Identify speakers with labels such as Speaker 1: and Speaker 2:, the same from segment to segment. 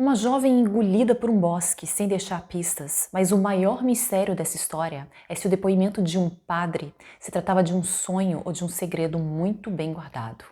Speaker 1: Uma jovem engolida por um bosque sem deixar pistas, mas o maior mistério dessa história é se o depoimento de um padre se tratava de um sonho ou de um segredo muito bem guardado.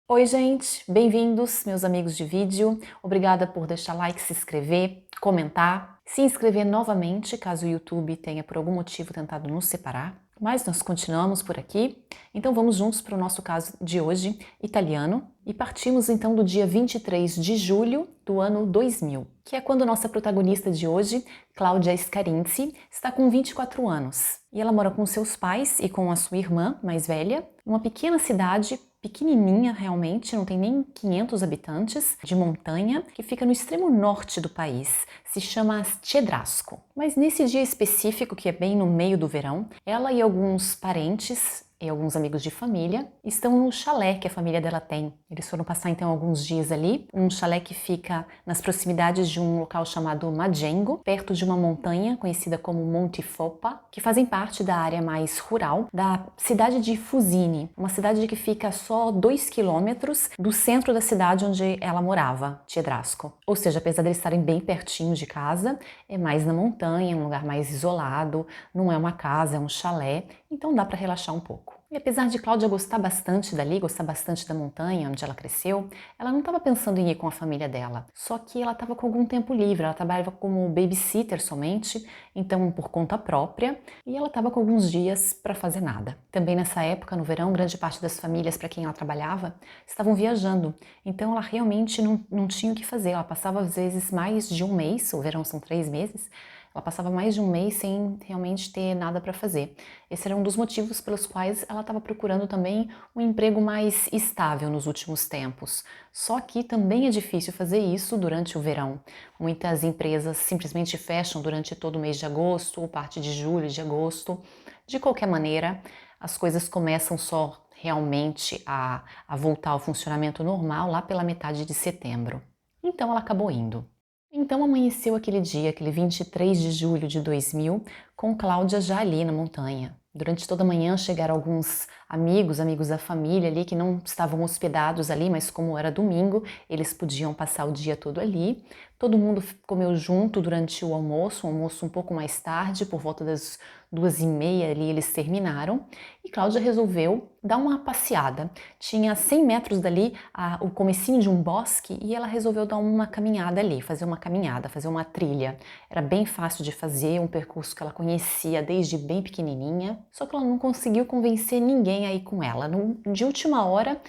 Speaker 1: Oi, gente, bem-vindos, meus amigos de vídeo. Obrigada por deixar like, se inscrever, comentar, se inscrever novamente caso o YouTube tenha por algum motivo tentado nos separar. Mas nós continuamos por aqui, então vamos juntos para o nosso caso de hoje, italiano, e partimos então do dia 23 de julho do ano 2000, que é quando nossa protagonista de hoje, Cláudia Scarinzi, está com 24 anos. E ela mora com seus pais e com a sua irmã mais velha, numa pequena cidade pequenininha realmente, não tem nem 500 habitantes, de montanha, que fica no extremo norte do país. Se chama Cedrasco. Mas nesse dia específico, que é bem no meio do verão, ela e alguns parentes e alguns amigos de família estão no chalé que a família dela tem. Eles foram passar então alguns dias ali, um chalé que fica nas proximidades de um local chamado Magengo, perto de uma montanha conhecida como Monte Fopa, que fazem parte da área mais rural da cidade de Fusini, uma cidade que fica só 2 quilômetros do centro da cidade onde ela morava, Cedrasco. Ou seja, apesar de eles estarem bem pertinho de casa, é mais na montanha, um lugar mais isolado, não é uma casa, é um chalé, então dá para relaxar um pouco. E apesar de Cláudia gostar bastante dali, gostar bastante da montanha onde ela cresceu, ela não estava pensando em ir com a família dela. Só que ela estava com algum tempo livre, ela trabalhava como babysitter somente, então por conta própria, e ela estava com alguns dias para fazer nada. Também nessa época, no verão, grande parte das famílias para quem ela trabalhava estavam viajando, então ela realmente não tinha o que fazer. Ela passava às vezes mais de um mês, o verão são 3 meses, ela passava mais de um mês sem realmente ter nada para fazer. Esse era um dos motivos pelos quais ela estava procurando também um emprego mais estável nos últimos tempos. Só que também é difícil fazer isso durante o verão. Muitas empresas simplesmente fecham durante todo o mês de agosto ou parte de julho e de agosto. De qualquer maneira, as coisas começam só realmente a voltar ao funcionamento normal lá pela metade de setembro. Então ela acabou indo. Então amanheceu aquele dia, aquele 23 de julho de 2000, com Cláudia já ali na montanha. Durante toda a manhã chegaram alguns amigos da família ali que não estavam hospedados ali, mas como era domingo, eles podiam passar o dia todo ali. Todo mundo comeu junto durante o almoço, um almoço um pouco mais tarde, por volta das 2h30 ali eles terminaram. E Cláudia resolveu dar uma passeada. Tinha 100 metros dali o comecinho de um bosque e ela resolveu dar uma caminhada ali, fazer uma caminhada, fazer uma trilha. Era bem fácil de fazer, um percurso que ela conhecia desde bem pequenininha, só que ela não conseguiu convencer ninguém a ir com ela. De última hora,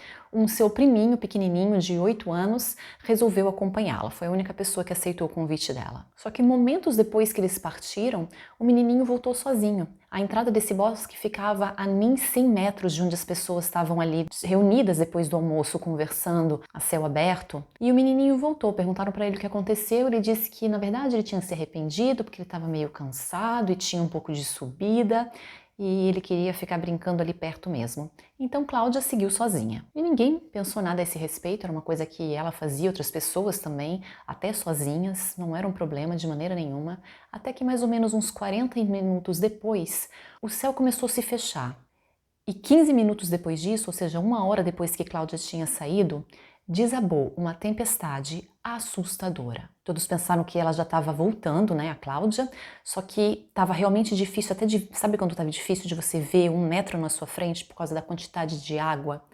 Speaker 1: seu priminho pequenininho de 8 anos resolveu acompanhá-la. Foi a única pessoa que aceitou o convite dela. Só que momentos depois que eles partiram, o menininho voltou sozinho. A entrada desse bosque ficava a nem 100 metros de onde as pessoas estavam ali reunidas depois do almoço, conversando a céu aberto. E o menininho voltou, perguntaram para ele o que aconteceu. Ele disse que na verdade ele tinha se arrependido porque ele estava meio cansado e tinha um pouco de subida e ele queria ficar brincando ali perto mesmo. Então Cláudia seguiu sozinha. E ninguém pensou nada a esse respeito, era uma coisa que ela fazia, outras pessoas também, até sozinhas, não era um problema de maneira nenhuma, até que mais ou menos uns 40 minutos depois, o céu começou a se fechar. E 15 minutos depois disso, ou seja, 1 hora depois que Cláudia tinha saído, desabou uma tempestade assustadora. Todos pensaram que ela já estava voltando, né, a Cláudia, só que estava realmente difícil, sabe quando estava difícil de você ver 1 metro na sua frente por causa da quantidade de água?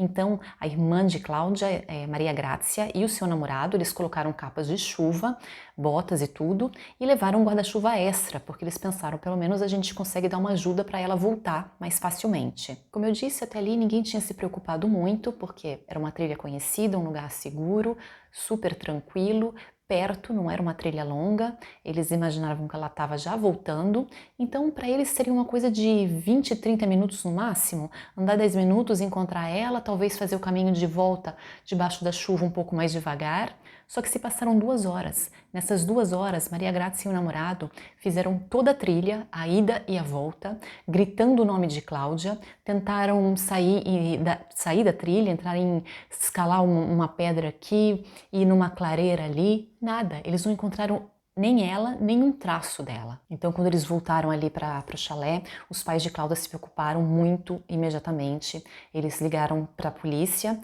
Speaker 1: Então, a irmã de Cláudia, Maria Grazia, e o seu namorado, eles colocaram capas de chuva, botas e tudo, e levaram um guarda-chuva extra, porque eles pensaram, pelo menos a gente consegue dar uma ajuda para ela voltar mais facilmente. Como eu disse, até ali ninguém tinha se preocupado muito, porque era uma trilha conhecida, um lugar seguro, super tranquilo, perto, não era uma trilha longa, eles imaginavam que ela estava já voltando, então para eles seria uma coisa de 20, 30 minutos no máximo, andar 10 minutos, encontrar ela, talvez fazer o caminho de volta debaixo da chuva um pouco mais devagar, só que se passaram 2 horas. Nessas 2 horas, Maria Grazia e o namorado fizeram toda a trilha, a ida e a volta, gritando o nome de Cláudia, tentaram sair da trilha, escalar uma pedra aqui e numa clareira ali, nada, eles não encontraram nem ela, nem um traço dela. Então, quando eles voltaram ali para o chalé, os pais de Cláudia se preocuparam muito imediatamente. Eles ligaram para a polícia,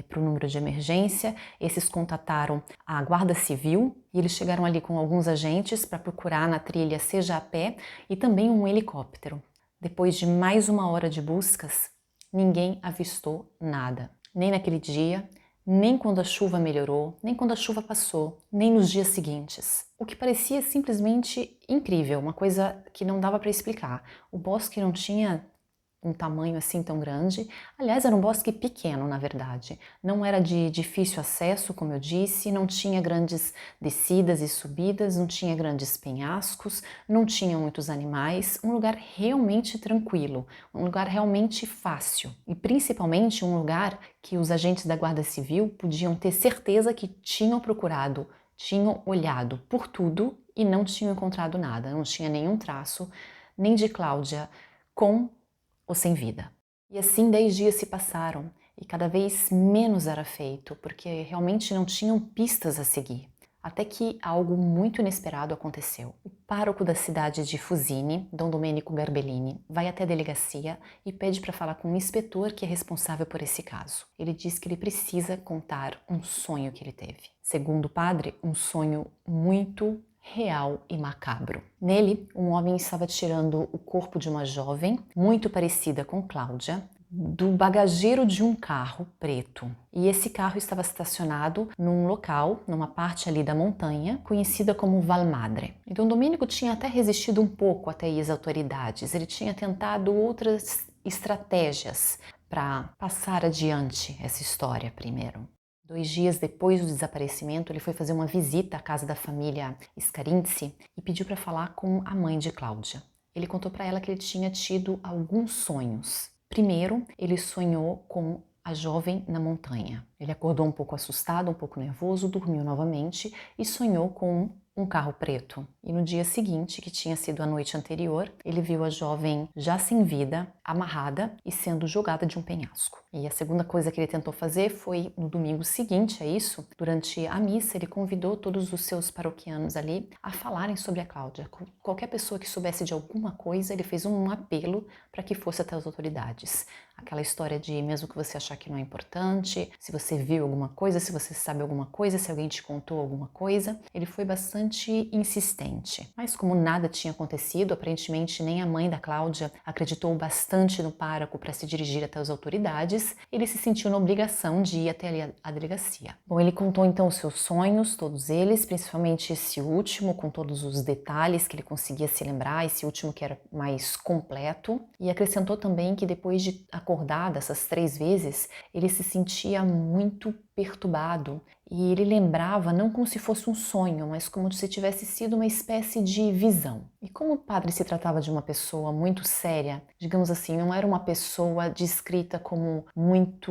Speaker 1: para o número de emergência, esses contataram a Guarda Civil e eles chegaram ali com alguns agentes para procurar na trilha, seja a pé, e também um helicóptero. Depois de mais uma hora de buscas, ninguém avistou nada, nem naquele dia, nem quando a chuva melhorou, nem quando a chuva passou, nem nos dias seguintes. O que parecia simplesmente incrível, uma coisa que não dava para explicar. O bosque não tinha um tamanho assim tão grande. Aliás, era um bosque pequeno, na verdade. Não era de difícil acesso, como eu disse, não tinha grandes descidas e subidas, não tinha grandes penhascos, não tinha muitos animais, um lugar realmente tranquilo, um lugar realmente fácil e principalmente um lugar que os agentes da Guarda Civil podiam ter certeza que tinham procurado, tinham olhado por tudo e não tinham encontrado nada, não tinha nenhum traço, nem de Cláudia com ou sem vida. E assim 10 dias se passaram e cada vez menos era feito, porque realmente não tinham pistas a seguir. Até que algo muito inesperado aconteceu. O pároco da cidade de Fusine, Dom Domenico Garbellini, vai até a delegacia e pede para falar com o inspetor que é responsável por esse caso. Ele diz que ele precisa contar um sonho que ele teve. Segundo o padre, um sonho muito real e macabro. Nele, um homem estava tirando o corpo de uma jovem, muito parecida com Cláudia, do bagageiro de um carro preto. E esse carro estava estacionado num local, numa parte ali da montanha, conhecida como Valmadre. E Dom Domênico tinha até resistido um pouco até aí às autoridades. Ele tinha tentado outras estratégias para passar adiante essa história primeiro. 2 dias depois do desaparecimento, ele foi fazer uma visita à casa da família Scarinzi e pediu para falar com a mãe de Cláudia. Ele contou para ela que ele tinha tido alguns sonhos. Primeiro, ele sonhou com a jovem na montanha. Ele acordou um pouco assustado, um pouco nervoso, dormiu novamente e sonhou com um carro preto. E no dia seguinte, que tinha sido a noite anterior, ele viu a jovem já sem vida, amarrada e sendo jogada de um penhasco. E a segunda coisa que ele tentou fazer foi, no domingo seguinte a isso, durante a missa, ele convidou todos os seus paroquianos ali a falarem sobre a Cláudia. Qualquer pessoa que soubesse de alguma coisa, ele fez um apelo para que fosse até as autoridades. Aquela história de, mesmo que você achar que não é importante, se você viu alguma coisa, se você sabe alguma coisa, se alguém te contou alguma coisa, ele foi bastante insistente. Mas como nada tinha acontecido, aparentemente nem a mãe da Cláudia acreditou bastante no pároco para se dirigir até as autoridades, ele se sentiu na obrigação de ir até ali a delegacia. Bom, ele contou então os seus sonhos, todos eles, principalmente esse último, com todos os detalhes que ele conseguia se lembrar, esse último que era mais completo, e acrescentou também que depois de acordar dessas 3 vezes, ele se sentia muito perturbado e ele lembrava não como se fosse um sonho, mas como se tivesse sido uma espécie de visão. E como o padre se tratava de uma pessoa muito séria, digamos assim, não era uma pessoa descrita como muito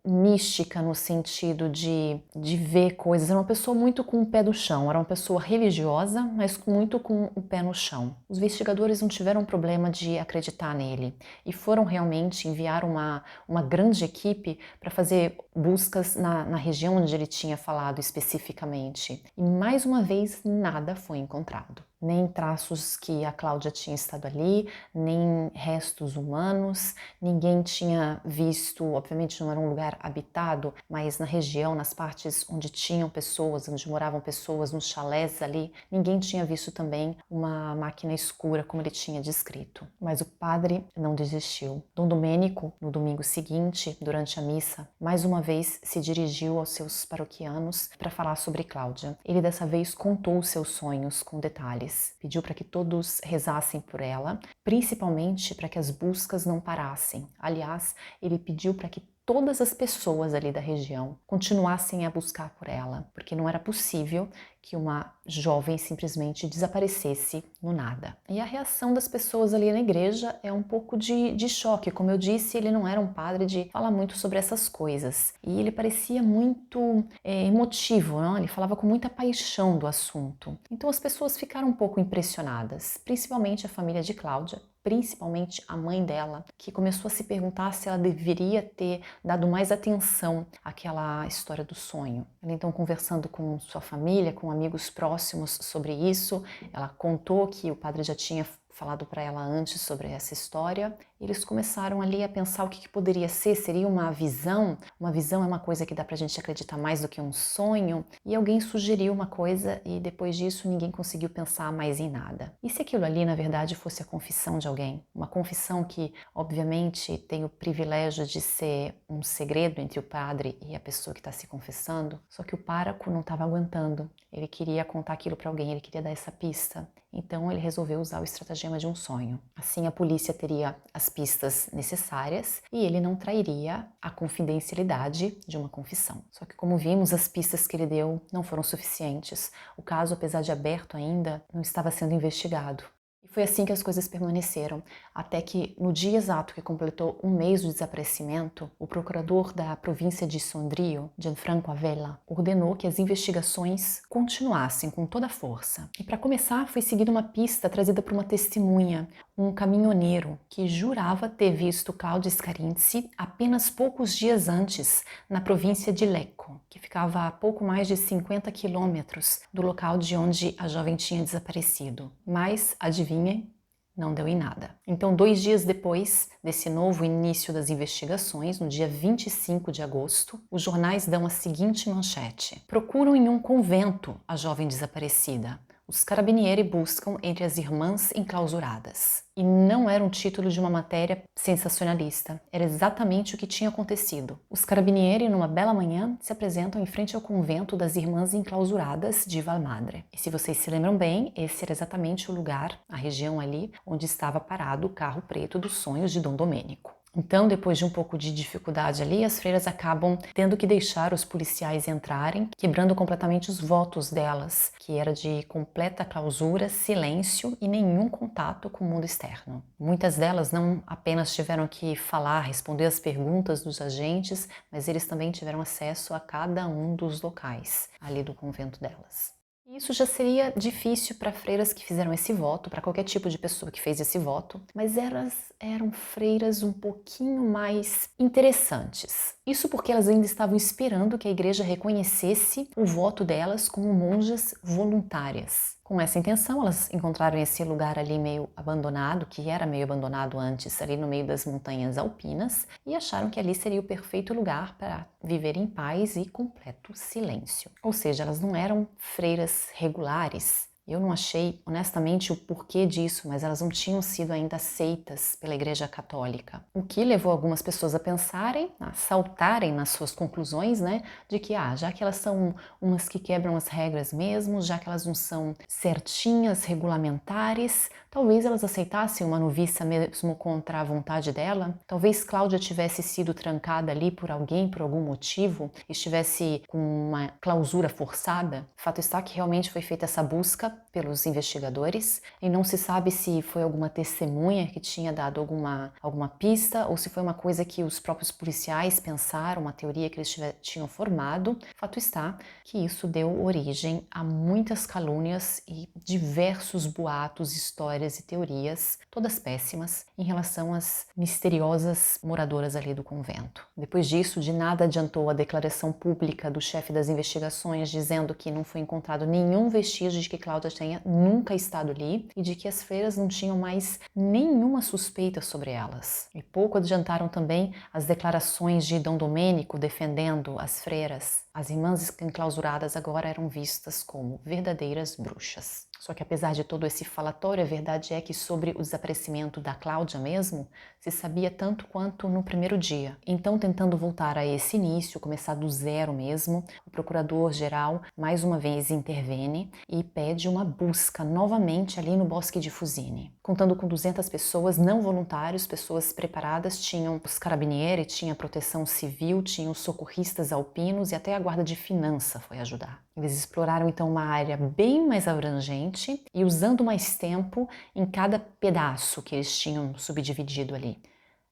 Speaker 1: mística no sentido de ver coisas, era uma pessoa muito com o pé no chão, era uma pessoa religiosa, mas muito com o pé no chão. Os investigadores não tiveram problema de acreditar nele e foram realmente enviar uma grande equipe para fazer buscas na região onde ele tinha falado especificamente. E mais uma vez nada foi encontrado. Nem traços que a Cláudia tinha estado ali, nem restos humanos, ninguém tinha visto, obviamente não era um lugar habitado, mas na região, nas partes onde tinham pessoas, onde moravam pessoas, nos chalés ali, ninguém tinha visto também uma máquina escura como ele tinha descrito. Mas o padre não desistiu. Dom Domênico, no domingo seguinte, durante a missa, mais uma vez se dirigiu aos seus paroquianos para falar sobre Cláudia. Ele dessa vez contou os seus sonhos com detalhes. Pediu para que todos rezassem por ela, principalmente para que as buscas não parassem. Aliás, ele pediu para que todas as pessoas ali da região continuassem a buscar por ela, porque não era possível que uma jovem simplesmente desaparecesse no nada. E a reação das pessoas ali na igreja é um pouco de choque. Como eu disse, ele não era um padre de falar muito sobre essas coisas. E ele parecia muito emotivo, não? Ele falava com muita paixão do assunto. Então as pessoas ficaram um pouco impressionadas, principalmente a família de Cláudia, principalmente a mãe dela, que começou a se perguntar se ela deveria ter dado mais atenção àquela história do sonho. Ela então, conversando com sua família, com amigos próximos sobre isso, ela contou que o padre já tinha falado para ela antes sobre essa história. Eles começaram ali a pensar o que poderia ser, seria uma visão? Uma visão é uma coisa que dá pra gente acreditar mais do que um sonho, e alguém sugeriu uma coisa e depois disso ninguém conseguiu pensar mais em nada. E se aquilo ali na verdade fosse a confissão de alguém? Uma confissão que obviamente tem o privilégio de ser um segredo entre o padre e a pessoa que está se confessando, só que o pároco não estava aguentando, ele queria contar aquilo para alguém, ele queria dar essa pista. Então ele resolveu usar o estratagema de um sonho. Assim a polícia teria as pistas necessárias e ele não trairia a confidencialidade de uma confissão. Só que, como vimos, as pistas que ele deu não foram suficientes. O caso, apesar de aberto ainda, não estava sendo investigado. E foi assim que as coisas permaneceram, até que no dia exato que completou um mês do desaparecimento, o procurador da província de Sondrio, Gianfranco Avella, ordenou que as investigações continuassem com toda a força. E para começar, foi seguida uma pista trazida por uma testemunha, um caminhoneiro que jurava ter visto Claudia Scarinci apenas poucos dias antes, na província de Lecco, que ficava a pouco mais de 50 quilômetros do local de onde a jovem tinha desaparecido. Mas, adivinhem, não deu em nada. Então, 2 dias depois desse novo início das investigações, no dia 25 de agosto, os jornais dão a seguinte manchete: procuram em um convento a jovem desaparecida. Os carabinieri buscam entre as irmãs enclausuradas. E não era um título de uma matéria sensacionalista, era exatamente o que tinha acontecido. Os carabinieri, numa bela manhã, se apresentam em frente ao convento das irmãs enclausuradas de Valmadre. E se vocês se lembram bem, esse era exatamente o lugar, a região ali, onde estava parado o carro preto dos sonhos de Dom Domênico. Então, depois de um pouco de dificuldade ali, as freiras acabam tendo que deixar os policiais entrarem, quebrando completamente os votos delas, que era de completa clausura, silêncio e nenhum contato com o mundo externo. Muitas delas não apenas tiveram que falar, responder as perguntas dos agentes, mas eles também tiveram acesso a cada um dos locais ali do convento delas. Isso já seria difícil para freiras que fizeram esse voto, para qualquer tipo de pessoa que fez esse voto, mas elas eram freiras um pouquinho mais interessantes. Isso porque elas ainda estavam esperando que a igreja reconhecesse o voto delas como monjas voluntárias. Com essa intenção, elas encontraram esse lugar ali meio abandonado, que era meio abandonado antes, ali no meio das montanhas alpinas, e acharam que ali seria o perfeito lugar para viver em paz e completo silêncio. Ou seja, elas não eram freiras regulares. Eu não achei, honestamente, o porquê disso, mas elas não tinham sido ainda aceitas pela Igreja Católica. O que levou algumas pessoas a pensarem, a saltarem nas suas conclusões, né? De que, já que elas são umas que quebram as regras mesmo, já que elas não são certinhas, regulamentares, talvez elas aceitassem uma noviça mesmo contra a vontade dela. Talvez Cláudia tivesse sido trancada ali por alguém, por algum motivo, estivesse com uma clausura forçada. Fato está que realmente foi feita essa busca pelos investigadores e não se sabe se foi alguma testemunha que tinha dado alguma pista ou se foi uma coisa que os próprios policiais pensaram, uma teoria que eles tinham formado. Fato está que isso deu origem a muitas calúnias e diversos boatos, histórias e teorias, todas péssimas, em relação às misteriosas moradoras ali do convento. Depois disso, de nada adiantou a declaração pública do chefe das investigações dizendo que não foi encontrado nenhum vestígio de que Cláudia tenha nunca estado ali e de que as freiras não tinham mais nenhuma suspeita sobre elas. E pouco adiantaram também as declarações de Dom Domênico defendendo as freiras. As irmãs enclausuradas agora eram vistas como verdadeiras bruxas. Só que apesar de todo esse falatório, a verdade é que sobre o desaparecimento da Cláudia mesmo, se sabia tanto quanto no primeiro dia. Então, tentando voltar a esse início, começar do zero mesmo, o procurador-geral mais uma vez intervene e pede uma busca novamente ali no Bosque de Fusine. Contando com 200 pessoas, não voluntários, pessoas preparadas, tinham os carabinieri, tinha a proteção civil, tinha os socorristas alpinos e até a guarda de finança foi ajudar. Eles exploraram então uma área bem mais abrangente e usando mais tempo em cada pedaço que eles tinham subdividido ali.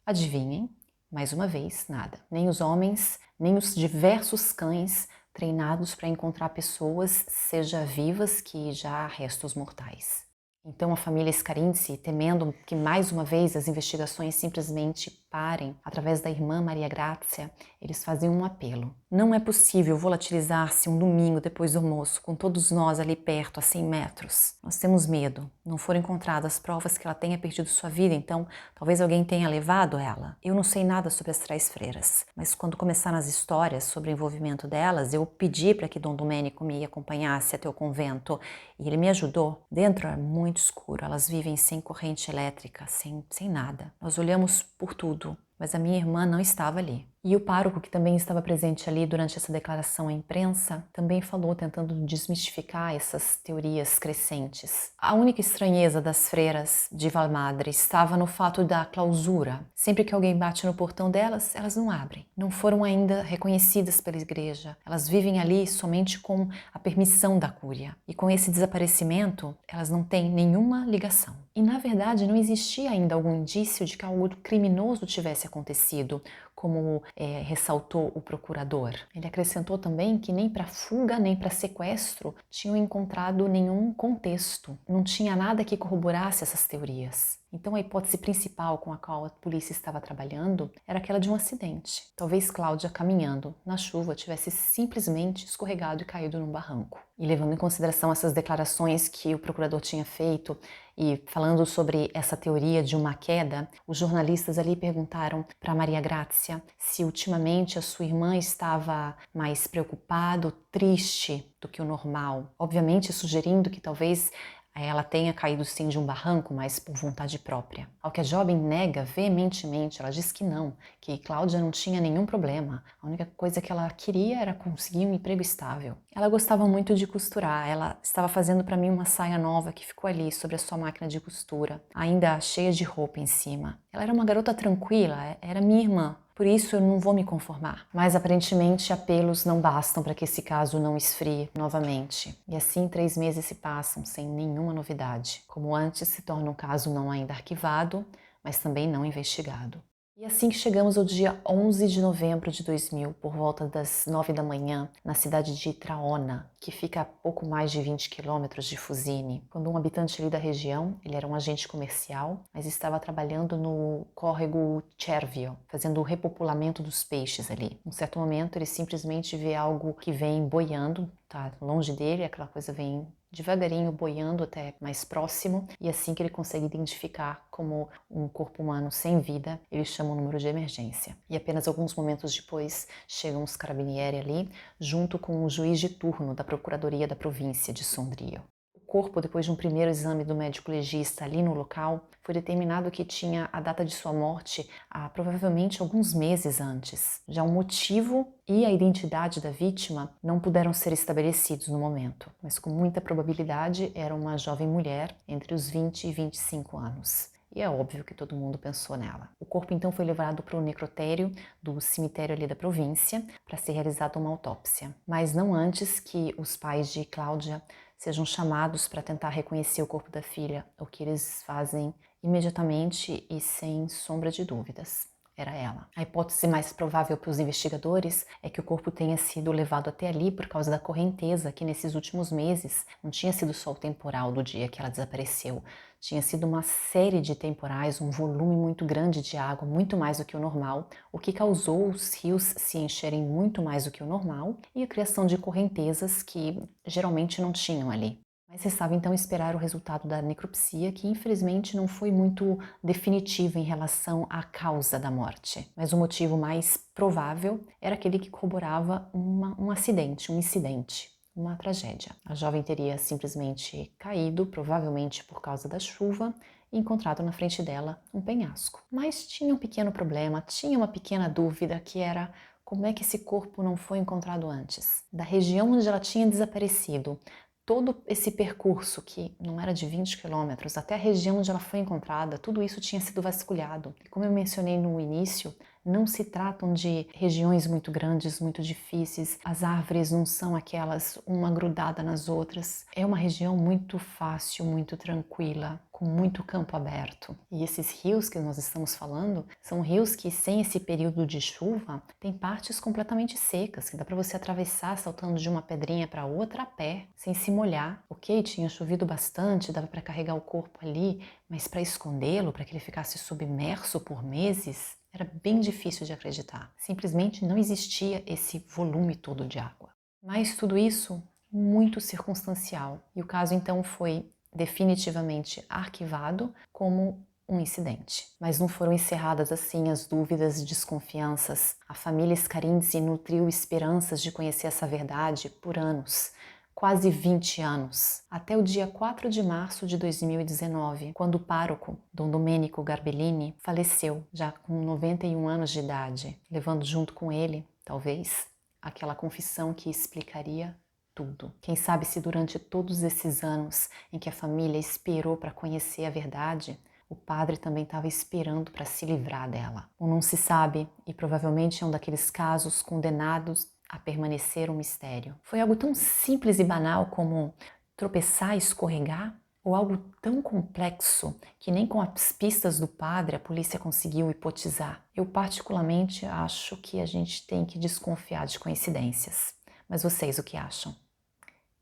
Speaker 1: Adivinhem, mais uma vez, nada. Nem os homens, nem os diversos cães treinados para encontrar pessoas, seja vivas que já restos mortais. Então a família Scarinci, temendo que mais uma vez as investigações simplesmente parem, através da irmã Maria Grazia, eles faziam um apelo. Não é possível volatilizar-se um domingo depois do almoço, com todos nós ali perto, a 100 metros. Nós temos medo. Não foram encontradas provas que ela tenha perdido sua vida, então talvez alguém tenha levado ela. Eu não sei nada sobre as três freiras, mas quando começaram as histórias sobre o envolvimento delas, eu pedi para que Dom Domênico me acompanhasse até o convento e ele me ajudou. Dentro é muito escuro, elas vivem sem corrente elétrica, sem nada. Nós olhamos por tudo, mas a minha irmã não estava ali. E o pároco, que também estava presente ali durante essa declaração à imprensa, também falou, tentando desmistificar essas teorias crescentes. A única estranheza das freiras de Valmadre estava no fato da clausura. Sempre que alguém bate no portão delas, elas não abrem. Não foram ainda reconhecidas pela igreja. Elas vivem ali somente com a permissão da cúria. E com esse desaparecimento, elas não têm nenhuma ligação. E na verdade não existia ainda algum indício de que algo criminoso tivesse acontecido, como ressaltou o procurador. Ele acrescentou também que nem para fuga nem para sequestro tinham encontrado nenhum contexto. Não tinha nada que corroborasse essas teorias. Então a hipótese principal com a qual a polícia estava trabalhando era aquela de um acidente. Talvez Cláudia, caminhando na chuva, tivesse simplesmente escorregado e caído num barranco. E levando em consideração essas declarações que o procurador tinha feito e falando sobre essa teoria de uma queda, os jornalistas ali perguntaram para Maria Grazia se ultimamente a sua irmã estava mais preocupada ou triste do que o normal. Obviamente sugerindo que talvez ela tenha caído sim de um barranco, mas por vontade própria. Ao que a jovem nega veementemente, ela diz que não, que Cláudia não tinha nenhum problema. A única coisa que ela queria era conseguir um emprego estável. Ela gostava muito de costurar, ela estava fazendo para mim uma saia nova que ficou ali sobre a sua máquina de costura, ainda cheia de roupa em cima. Ela era uma garota tranquila, era minha irmã. Por isso eu não vou me conformar. Mas aparentemente apelos não bastam para que esse caso não esfrie novamente. E assim 3 meses se passam sem nenhuma novidade. Como antes, se torna um caso não ainda arquivado, mas também não investigado. E assim que chegamos ao dia 11 de novembro de 2000, por volta das 9 da manhã, na cidade de Traona, que fica a pouco mais de 20 quilômetros de Fusine, quando um habitante ali da região, ele era um agente comercial, mas estava trabalhando no córrego Cervio, fazendo o repopulamento dos peixes ali. Num certo momento, ele simplesmente vê algo que vem boiando, tá longe dele, aquela coisa vem devagarinho boiando até mais próximo, e assim que ele consegue identificar como um corpo humano sem vida, ele chama o número de emergência. E apenas alguns momentos depois chegam os carabinieri ali, junto com o juiz de turno da Procuradoria da Província de Sondrio. O corpo, depois de um primeiro exame do médico legista ali no local, foi determinado que tinha a data de sua morte há provavelmente alguns meses antes. Já o motivo e a identidade da vítima não puderam ser estabelecidos no momento, mas com muita probabilidade era uma jovem mulher entre os 20 e 25 anos. E é óbvio que todo mundo pensou nela. O corpo então foi levado para o necrotério do cemitério ali da província para ser realizada uma autópsia, mas não antes que os pais de Cláudia sejam chamados para tentar reconhecer o corpo da filha, o que eles fazem imediatamente e sem sombra de dúvidas. Era ela. A hipótese mais provável para os investigadores é que o corpo tenha sido levado até ali por causa da correnteza, que nesses últimos meses não tinha sido só o temporal do dia que ela desapareceu, tinha sido uma série de temporais, um volume muito grande de água, muito mais do que o normal, o que causou os rios se encherem muito mais do que o normal e a criação de correntezas que geralmente não tinham ali. Mas restava então esperar o resultado da necropsia, que infelizmente não foi muito definitivo em relação à causa da morte. Mas o motivo mais provável era aquele que corroborava um acidente, um incidente, uma tragédia. A jovem teria simplesmente caído, provavelmente por causa da chuva, e encontrado na frente dela um penhasco. Mas tinha um pequeno problema, tinha uma pequena dúvida, que era como é que esse corpo não foi encontrado antes. Da região onde ela tinha desaparecido, todo esse percurso, que não era de 20 quilômetros, até a região onde ela foi encontrada, tudo isso tinha sido vasculhado. E como eu mencionei no início, não se tratam de regiões muito grandes, muito difíceis, as árvores não são aquelas uma grudada nas outras. É uma região muito fácil, muito tranquila, com com muito campo aberto. E esses rios que nós estamos falando são rios que, sem esse período de chuva, tem partes completamente secas, que dá para você atravessar saltando de uma pedrinha para outra a pé, sem se molhar. Ok, tinha chovido bastante, dava para carregar o corpo ali, mas para escondê-lo, para que ele ficasse submerso por meses, era bem difícil de acreditar. Simplesmente não existia esse volume todo de água. Mas tudo isso muito circunstancial. E o caso então foi definitivamente arquivado como um incidente. Mas não foram encerradas assim as dúvidas e desconfianças. A família Scarinzi nutriu esperanças de conhecer essa verdade por anos. Quase 20 anos, até o dia 4 de março de 2019, quando o pároco, Dom Domenico Garbellini, faleceu, já com 91 anos de idade, levando junto com ele, talvez, aquela confissão que explicaria tudo. Quem sabe se durante todos esses anos em que a família esperou para conhecer a verdade, o padre também estava esperando para se livrar dela. Ou não se sabe, e provavelmente é um daqueles casos condenados a permanecer um mistério. Foi algo tão simples e banal como tropeçar e escorregar? Ou algo tão complexo que nem com as pistas do padre a polícia conseguiu hipotizar? Eu particularmente acho que a gente tem que desconfiar de coincidências. Mas vocês o que acham?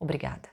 Speaker 1: Obrigada.